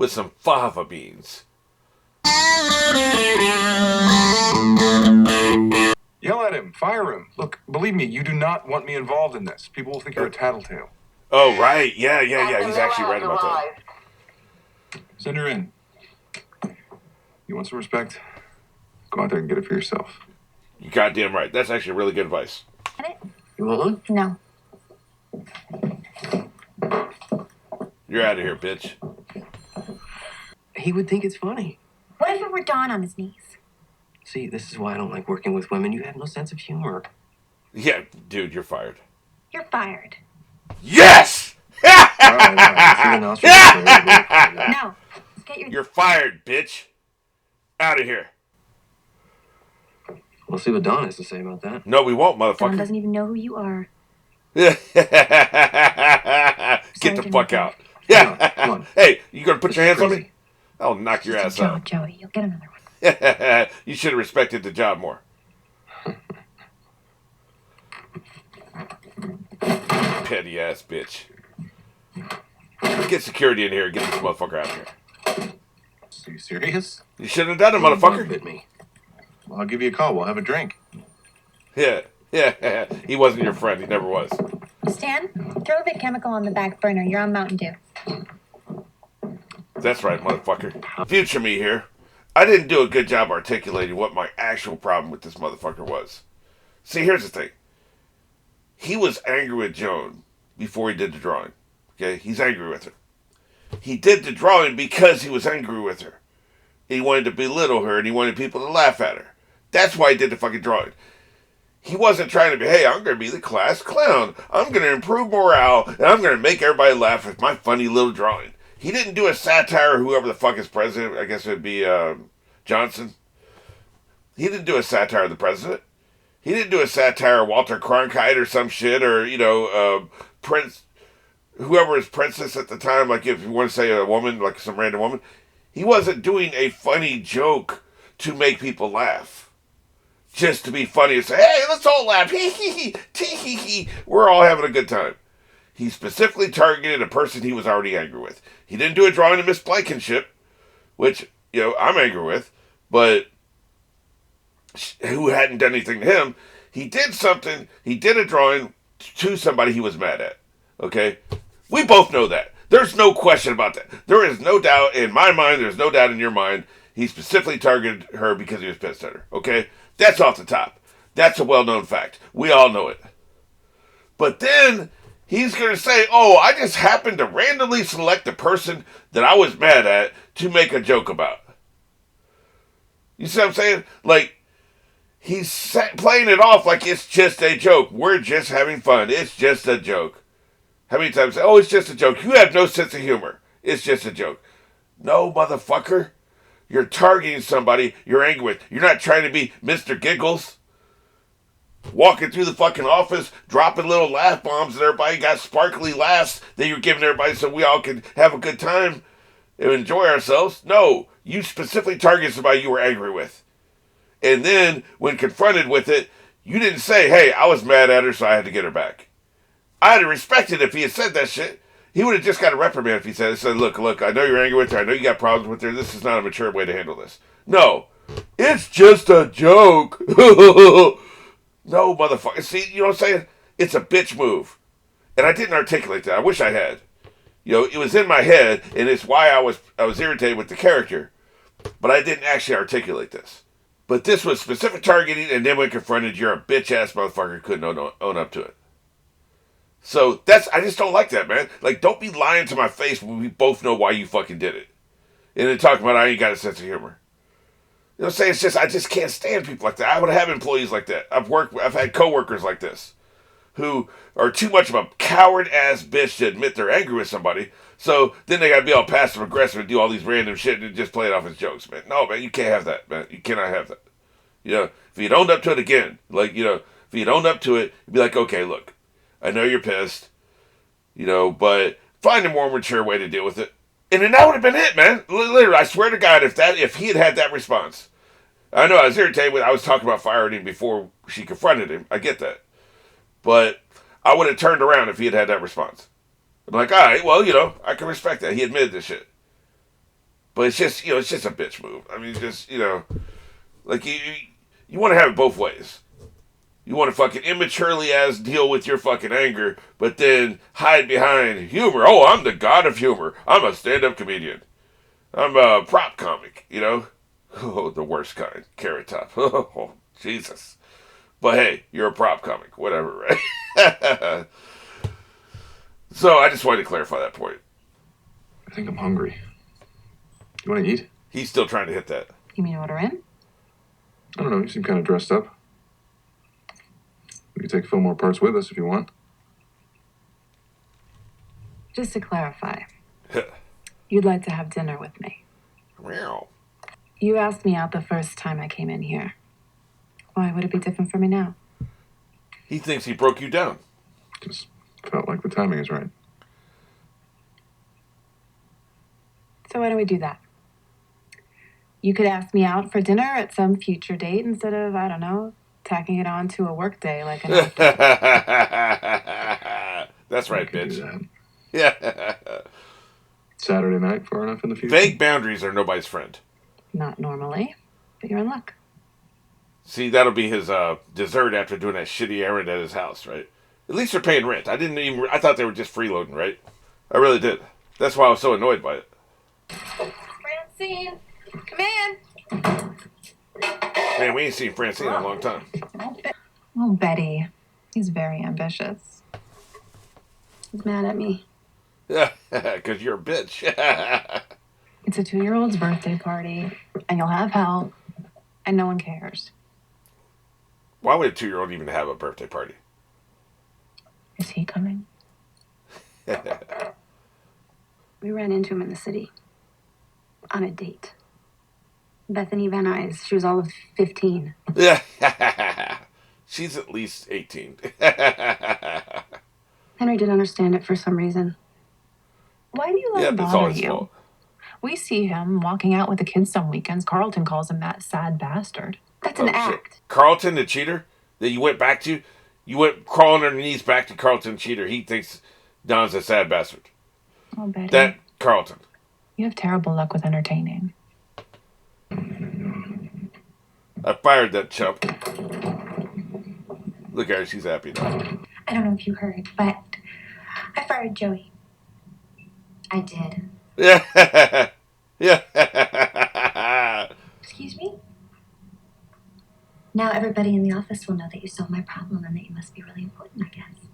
with some fava beans. Yell at him. Fire him. Look, believe me, you do not want me involved in this. People will think you're a tattletale. Oh, right. Yeah. He's actually right about that. Send her in. You want some respect? Go out there and get it for yourself. You're goddamn right. That's actually really good advice. You want one? No. You're out of here, bitch. He would think it's funny. What if it were Don on his knees? See, this is why I don't like working with women. You have no sense of humor. Yeah, dude, you're fired. You're fired. Yes! All right. No. Get your... You're fired, bitch. Out of here. We'll see what Don has to say about that. No, we won't, motherfucker. Don doesn't even know who you are. Get the fuck out. Yeah. Come on. Hey, you gonna put your hands on me? I'll knock your ass out. Joey, you'll get another one. You should have respected the job more. Petty ass bitch. Get security in here and get this motherfucker out of here. Are you serious? You shouldn't have done it, motherfucker. Bit me. Well, I'll give you a call. We'll have a drink. Yeah. He wasn't your friend. He never was. Stan, throw a bit chemical on the back burner. You're on Mountain Dew. That's right, motherfucker. Future me here. I didn't do a good job articulating what my actual problem with this motherfucker was. See, here's the thing. He was angry with Joan before he did the drawing. Okay? He's angry with her. He did the drawing because he was angry with her. He wanted to belittle her and he wanted people to laugh at her. That's why he did the fucking drawing. He wasn't trying to be, hey, I'm going to be the class clown. I'm going to improve morale and I'm going to make everybody laugh with my funny little drawing. He didn't do a satire, whoever the fuck is president. I guess it would be Johnson. He didn't do a satire of the president. He didn't do a satire of Walter Cronkite or some shit, or, Prince, whoever is princess at the time, like if you want to say a woman, like some random woman. He wasn't doing a funny joke to make people laugh. Just to be funny and say, hey, let's all laugh. Hee hee hee, tee hee hee. We're all having a good time. He specifically targeted a person he was already angry with. He didn't do a drawing of Miss Blankenship, which, I'm angry with, but who hadn't done anything to him. He did something, he did a drawing to somebody he was mad at. Okay? We both know that. There's no question about that. There is no doubt in my mind, there's no doubt in your mind, he specifically targeted her because he was pissed at her. Okay? That's off the top. That's a well-known fact. We all know it. But then he's going to say, oh, I just happened to randomly select the person that I was mad at to make a joke about. You see what I'm saying? Like, he's playing it off like it's just a joke. We're just having fun. It's just a joke. How many times? Oh, it's just a joke. You have no sense of humor. It's just a joke. No, motherfucker. You're targeting somebody you're angry with. You're not trying to be Mr. Giggles. Walking through the fucking office, dropping little laugh bombs, and everybody got sparkly laughs that you're giving everybody so we all can have a good time and enjoy ourselves. No, you specifically targeted somebody you were angry with. And then, when confronted with it, you didn't say, hey, I was mad at her, so I had to get her back. I'd have respected if he had said that shit. He would have just got a reprimand if he said, look, I know you're angry with her. I know you got problems with her. This is not a mature way to handle this. No. It's just a joke. No, motherfucker. See, you know what I'm saying? It's a bitch move. And I didn't articulate that. I wish I had. It was in my head, and it's why I was irritated with the character. But I didn't actually articulate this. But this was specific targeting, and then when confronted, you're a bitch-ass motherfucker who couldn't own up to it. So, I just don't like that, man. Like, don't be lying to my face when we both know why you fucking did it. And then talking about I ain't got a sense of humor. You know what I'm saying? I just can't stand people like that. I would have employees like that. I've had coworkers like this who are too much of a coward-ass bitch to admit they're angry with somebody. So then they gotta be all passive-aggressive and do all these random shit and just play it off as jokes, man. No, man, you can't have that, man. You cannot have that. If you'd owned up to it again, if you'd owned up to it, you'd be like, okay, look, I know you're pissed, but find a more mature way to deal with it. And then that would have been it, man. Literally, I swear to God, if he had that response. I know I was irritated when I was talking about firing him before she confronted him. I get that. But I would have turned around if he had that response. I'm like, all right, well, I can respect that. He admitted this shit. But it's just, it's just a bitch move. I mean, it's just, like you want to have it both ways. You want to fucking immaturely as deal with your fucking anger, but then hide behind humor. Oh, I'm the god of humor. I'm a stand-up comedian. I'm a prop comic, Oh, the worst kind. Carrot Top. Oh, Jesus. But hey, you're a prop comic. Whatever, right? So I just wanted to clarify that point. I think I'm hungry. You want to eat? He's still trying to hit that. You mean order in? I don't know. You seem kind of dressed up. We can take a few more parts with us if you want. Just to clarify, you'd like to have dinner with me. Meow. You asked me out the first time I came in here. Why would it be different for me now? He thinks he broke you down. Just felt like the timing is right. So why don't we do that? You could ask me out for dinner at some future date instead of, I don't know, tacking it on to a work day like an That's right, I can do bitch. that. Yeah. Saturday night, far enough in the future? Vague boundaries are nobody's friend. Not normally, but you're in luck. See, that'll be his dessert after doing that shitty errand at his house, right? At least they're paying rent. I thought they were just freeloading, right? I really did. That's why I was so annoyed by it. Francine, come in. Man, we ain't seen Francine in a long time. Oh, Betty. He's very ambitious. He's mad at me. Yeah, because you're a bitch. It's a 2-year-old's birthday party, and you'll have help, and no one cares. Why would a 2-year-old even have a birthday party? Is he coming? We ran into him in the city. On a date. Bethany Van Nuys. She was all of 15. She's at least 18. Henry didn't understand it for some reason. Why do you let him that's all bother his you? fault. We see him walking out with the kids some weekends. Carlton calls him that sad bastard. That's an act. Shit. Carlton, the cheater that you went back to, you went crawling underneath back to Carlton, cheater. He thinks Don's a sad bastard. Oh, Betty. That Carlton. You have terrible luck with entertaining. I fired that chump. Look at her, she's happy now. I don't know if you heard, but I fired Joey. I did. Yeah. Yeah. Excuse me? Now everybody in the office will know that you solved my problem and that you must be really important, I guess.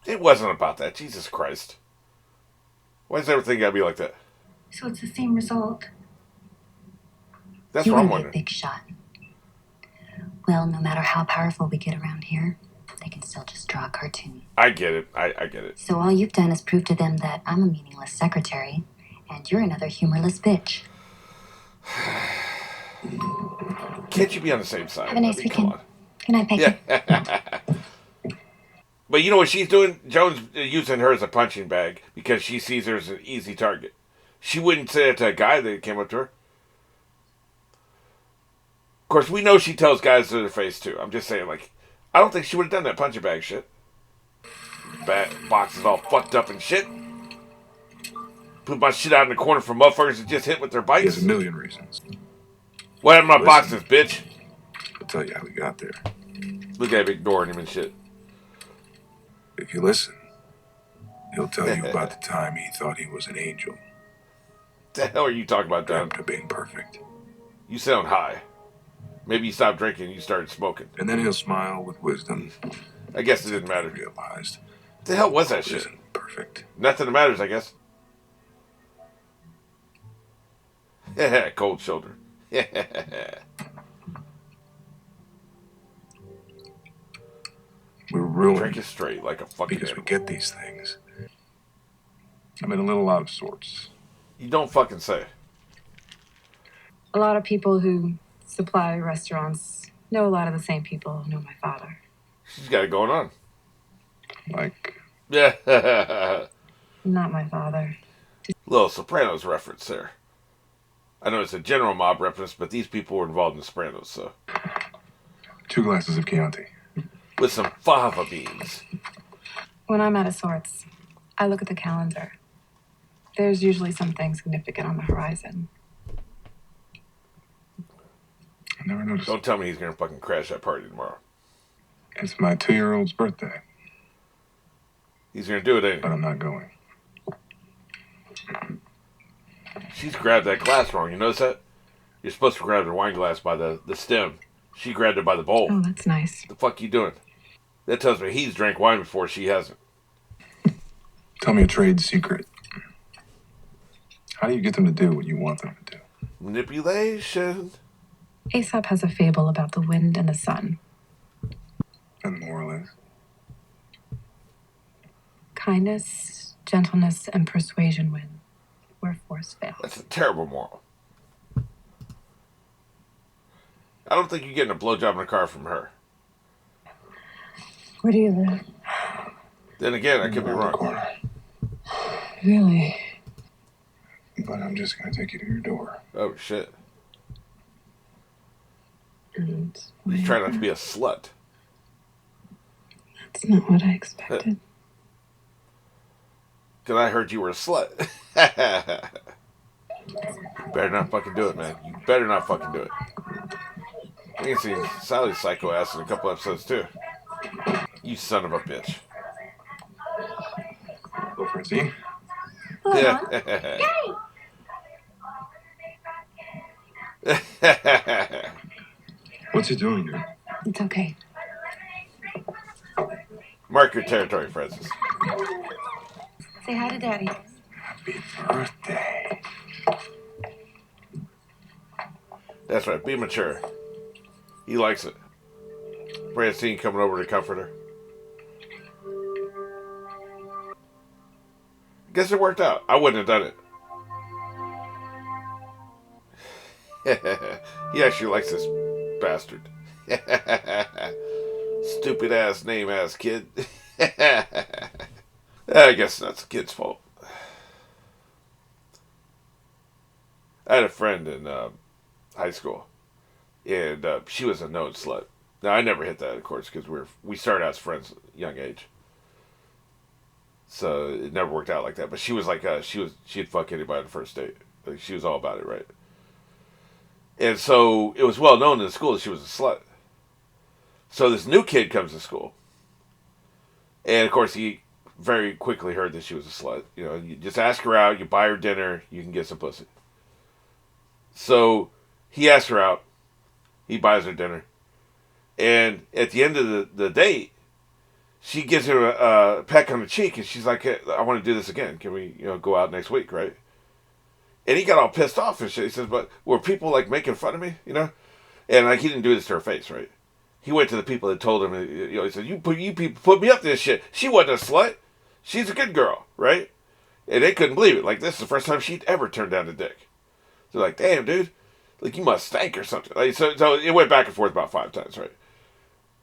It wasn't about that. Jesus Christ. Why does everything gotta be like that? So it's the same result. That's You what I'm want to be a wondering. big shot. Well, no matter how powerful we get around here, they can still just draw a cartoon. I get it. I get it. So all you've done is prove to them that I'm a meaningless secretary, and you're another humorless bitch. Can't you be on the same side? Have a nice Come weekend. on. Good night, Peggy. Yeah. But you know what she's doing? Joan's using her as a punching bag because she sees her as an easy target. She wouldn't say it to a guy that came up to her. Of course, we know she tells guys to their face, too. I'm just saying, I don't think she would have done that punching bag shit. Bat box is all fucked up and shit. Put my shit out in the corner for motherfuckers that just hit with their He bikes. has a million reasons. What happened to my Listen. boxes, bitch? I'll tell you how we got there. Look at him ignoring him and shit. If you listen, he'll tell you about the time he thought he was an angel. The hell are you talking about, Don? Dreamt of being perfect. You sound high. Maybe you stopped drinking and you started smoking. And then he'll smile with wisdom. I guess it didn't matter. He realized What the hell was that it shit? isn't perfect. Nothing that matters, I guess. Cold shoulder. We're ruined Drink it straight like a fucking because we animal. get these things. I'm in a little out of sorts. You don't fucking say. A lot of people who supply restaurants know a lot of the same people who know my father. She's got it going on. Like, Yeah. Not my father. Little Sopranos reference there. I know it's a general mob reference, but these people were involved in the Sopranos, so. 2 glasses of Chianti. With some fava beans. When I'm out of sorts, I look at the calendar. There's usually something significant on the horizon. I never noticed. Don't tell me he's gonna fucking crash that party tomorrow. It's my 2-year-old's birthday, He's gonna do it but anyway. I'm not going. She's grabbed that glass wrong. You notice that? You're supposed to grab the wine glass by the stem. She grabbed it by the bowl. Oh, that's nice. The fuck you doing? That tells me he's drank wine before she hasn't. Tell me a trade secret. How do you get them to do what you want them to do? Manipulation. Aesop has a fable about the wind and the sun. And the moral is? Kindness, gentleness, and persuasion win, where force fails. That's a terrible moral. I don't think you're getting a blowjob in a car from her. Where do you live? Then again, I could be Around the wrong. corner. Really? But I'm just gonna take you to your door. Oh shit. And You try not to be a slut. That's not what I expected. Because I heard you were a slut. Better not fucking do it, man. You better not fucking do it. I can see Sally's psycho ass in a couple episodes too. You son of a bitch. Go for it, see? What's he doing here? It's okay. Mark your territory, Francis. Say hi to Daddy. Happy birthday. That's right. Be mature. He likes it. Francine coming over to comfort her. Guess it worked out. I wouldn't have done it. He actually likes this bastard. Stupid ass name ass kid. I guess that's the kid's fault. I had a friend in high school, and she was a known slut. Now I never hit that, of course, because we started out as friends at a young age. So it never worked out like that. But she was like, she'd fuck anybody on the first date. Like, she was all about it, right? And so it was well known in the school that she was a slut. So this new kid comes to school, and of course he very quickly heard that she was a slut. You know, you just ask her out, you buy her dinner, you can get some pussy. So he asks her out, he buys her dinner, and at the end of the date, she gives him a peck on the cheek, and she's like, hey, I want to do this again. Can we, go out next week, right? And he got all pissed off and shit. He says, but were people, like, making fun of me, And, like, he didn't do this to her face, right? He went to the people that told him, he said, you people put me up to this shit. She wasn't a slut. She's a good girl, right? And they couldn't believe it. Like, this is the first time she'd ever turned down a dick. They're like, damn, dude. Like, you must stank or something. Like, so it went back and forth about 5 times, right?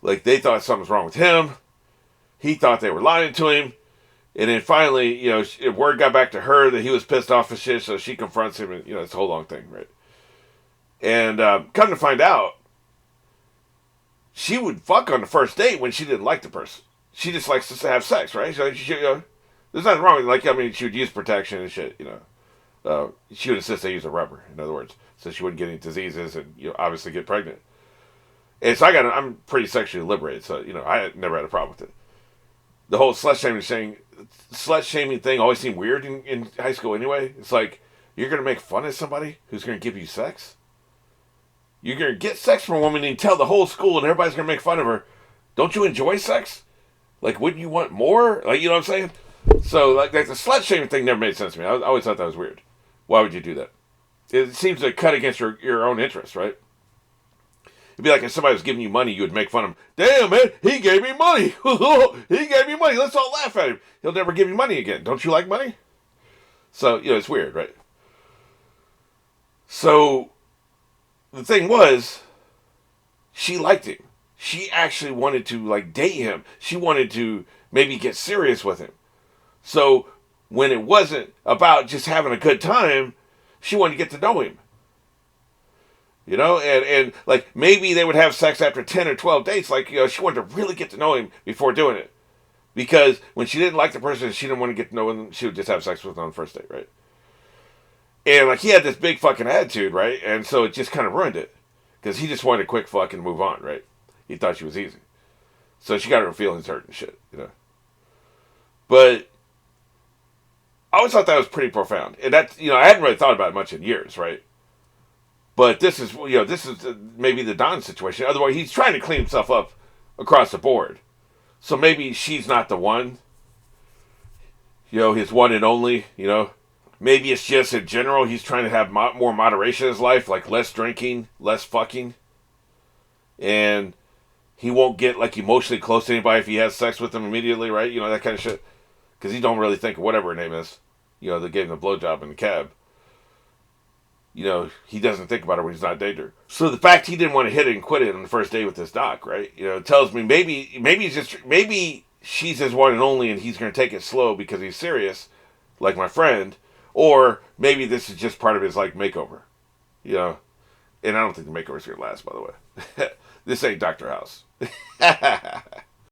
Like, they thought something was wrong with him. He thought they were lying to him. And then finally, word got back to her that he was pissed off and shit, so she confronts him, and, it's a whole long thing, right? And come to find out, she would fuck on the first date when she didn't like the person. She just likes to have sex, right? So, there's nothing wrong with it. She would use protection and shit, she would insist they use a rubber, in other words, so she wouldn't get any diseases and, obviously get pregnant. And so I'm pretty sexually liberated, so, I never had a problem with it. The whole slut shaming thing always seemed weird in high school anyway. It's like, you're going to make fun of somebody who's going to give you sex? You're going to get sex from a woman and tell the whole school and everybody's going to make fun of her. Don't you enjoy sex? Like, wouldn't you want more? Like, you know what I'm saying? So, like the slut shaming thing never made sense to me. I always thought that was weird. Why would you do that? It seems to cut against your own interests, right? It'd be like if somebody was giving you money, you would make fun of him. Damn, man, he gave me money. He gave me money. Let's all laugh at him. He'll never give you money again. Don't you like money? So, it's weird, right? So, the thing was, she liked him. She actually wanted to, like, date him. She wanted to maybe get serious with him. So, when it wasn't about just having a good time, she wanted to get to know him. And like, maybe they would have sex after 10 or 12 dates. Like, she wanted to really get to know him before doing it. Because when she didn't like the person, she didn't want to get to know him, she would just have sex with him on the first date, right? And, like, he had this big fucking attitude, right? And so it just kind of ruined it. Because he just wanted to quick fucking move on, right? He thought she was easy. So she got her feelings hurt and shit, you know. But I always thought that was pretty profound. And that, you know, I hadn't really thought about it much in years, right? But this is, you know, this is maybe the Don situation. Otherwise, he's trying to clean himself up across the board. So maybe she's not the one. You know, his one and only, you know. Maybe it's just in general he's trying to have more moderation in his life, like less drinking, less fucking. And he won't get, like, emotionally close to anybody if he has sex with them immediately, right? You know, that kind of shit. Because he don't really think of whatever her name is. You know, they gave him a blowjob in the cab. You know, he doesn't think about her when he's not dating her. So the fact he didn't want to hit it and quit it on the first day with this doc, right? You know, it tells me maybe she's his one and only and he's going to take it slow because he's serious, like my friend. Or maybe this is just part of his, like, makeover. You know? And I don't think the makeover's going to last, by the way. This ain't Dr. House.